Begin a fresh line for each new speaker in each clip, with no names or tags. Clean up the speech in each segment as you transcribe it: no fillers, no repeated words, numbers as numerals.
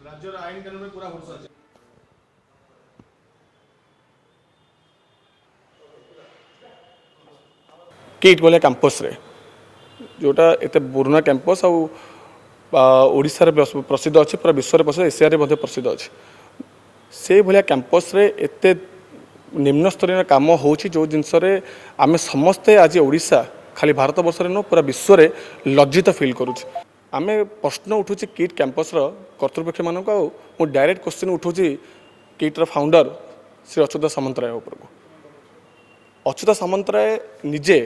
राज्य आईन कानून में पूरा भरोसा है। किट बोले कैंपस रे जोटा एत पुराना कैंपस आशार प्रसिद्ध अच्छे पूरा विश्व प्रसिद्ध एशिया प्रसिद्ध अच्छे से भाया कैंपस रे एते निम्न स्तरीय काम हो जो जिनस आम समस्ते आज ओडिशा खाली भारत वर्ष नुह पूरा विश्व में लज्जित फिल करुँच। आम प्रश्न उठू किट कैंपस कर्तृपक्ष मानक मु डायरेक्ट क्वेश्चन उठू किट्र फाउंडर श्री अच्युत सामंतराय उपरको। अच्युत सामंतराय निजे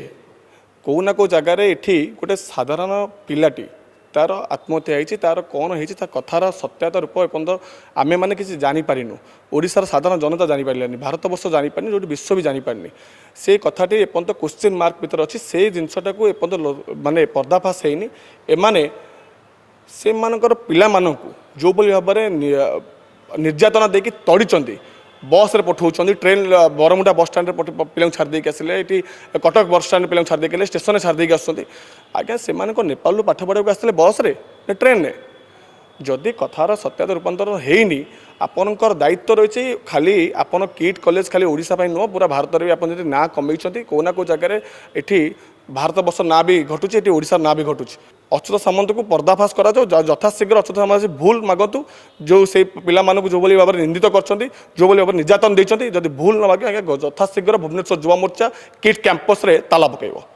कौ ना कौ जगार ये गोटे साधारण पिलाटी तार आत्महत्या होती तार कौन हो कथार सत्यता रूप एपर्त आम मैंने किसी जानीपारिनु ओडिशार साधारण जनता जानीपारानी भारत वर्ष जानीपारनी जो विश्व भी जानीपारनी से कथाटी एपर्त क्वेश्चन मार्क भर अच्छी से जिनसटा को एपर्त माने पर्दाफाश होनी एमाने से मानकर पिला मानकु जो भाव में निर्यातना देकी तड़ी बस रे पठाऊँ ट्रेन बरमुंडा बस स्टाण्ड पिला छाड़ी आसिले ये कटक बस स्टाण्ड पिला छाड़ी स्टेशन छाड़ी आसुँच आज्ञा से नेपाल पाठ पढ़ाक आसते बस रे ट्रेन ने जदि कथार सत्यता रूपांतर होनी आपणकर दायित्व रही खाली आपन किट कॉलेज खाली ओडिशा नुह पूरा भारत में आप ना कमे कौ ना कौ जगह ये भारत वर्ष ना भी घटुची ये ओडिशा ना भी घटुची। अच्युत सामंत को पर्दाफाश करा यथाशीघ्र अच्युत सामंत भूल मागतु जो से पिला मानक जो भाव में निंदित कर जो भाव निर्यातन देती जदि भूल न मागे यथाशीघ्र भुवनेश्वर युवा मोर्चा किट कैंपस रे ताला पकड़।